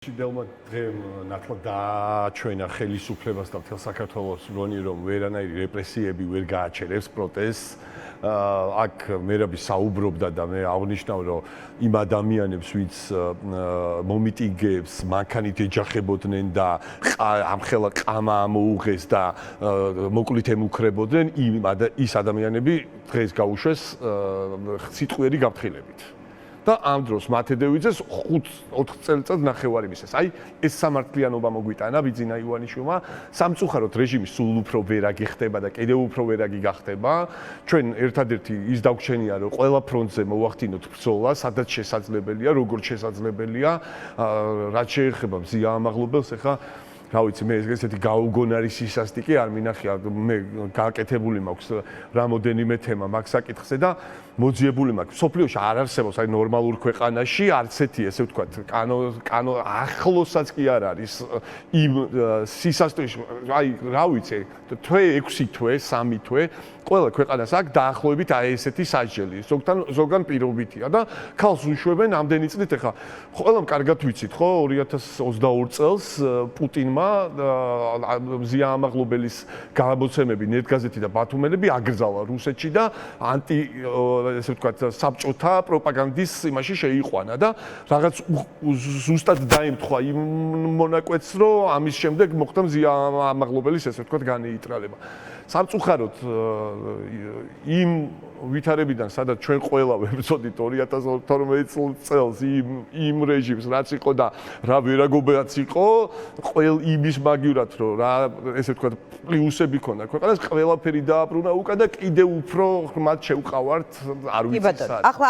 Delma დღემ ნათლად დააჩვენა ხელისუფლებას და მთელ საქართველოს მგონი რომ ვერანაირი რეპრესიები ვერ გააჩერებს პროტესტს. აქ მერაბი საუბრობდა და მე აღნიშნავ რომ იმ ადამიანებს ვინც მომიტინგეებს მანქანით ეჯახებოდნენ და ამხელა ყამა მოუღეს და მოკლით ემუქრებოდნენ ის ადამიანები დღეს გაუშვეს სიტყვიერი გაფრთხილებით. და ამ დროს მათედევიძეს 5-4 წელიწად ნახევარი მისცეს. აი ეს სამართლიანობა მოგვიტანა ბიძინა ივანიშვილმა, სამწუხაროდ რეჟიმი სულ უფრო ვერაგი ხდება და კიდევ უფრო ვერაგი გახდება. ჩვენ ერთადერთი ის დაგვრჩენია რომ ყველა ფრონტზე მოვახდინოთ ბრძოლა, სადაც შესაძლებელია, როგორც შესაძლებელია, რაც შეეხება მზია ამაღლობელს, ეხა რა ვიცი მე ესეთი გაუგონარი სისასტიკე არ მინახია მე გააკეთებული მაქვს რამოდენიმე თემა მაგ საკითხზე და მოძიებული მაქვს სოფლიოში არ არსებობს აი ნორმალურ ქვეყანაში არც ერთი ესე ვთქვათ კანო ახლოსაც კი არ არის იმ სისასტეში აი რა ვიცი თვე 6 თვე 3 თვე ყველა ქვეყანას აქვს დაახლოებით აი ესეთი სასჯელი ზოგან პირობითია და ქალს უშვებენ ამდენი წლით ეხა ყველამ კარგად ვიცით ხო 2022 წელს პუტინმა მზია ამაღლობელის გამოცემები ნეტგაზეთი და ბათუმელები აკრძალა რუსეთში და ესე ვთქვათ საბჭოთა პროპაგანდის იმაში შეიყვანა და რაღაც ზუსტად დაემთხვა იმ მონაკვეთს რომ ამის შემდეგ მოხდა მზია ამაღლობელის ესე ვთქვათ განეიტრალება სამწუხაროდ იმ ვითარებიდან სადაც ჩვენ ყველა ვებრძოდით 2012 წელს იმ რეჟიმს რაც იყო და რა ვერაგობაც იყო ყველ იმის მაგივრად რომ რა ესე ვთქვათ პლუსები ქონდა ქვეყანას ყველაფერი დააბრუნა უკან და კიდევ უფრო მათ შევყავართ არ ვიცი სად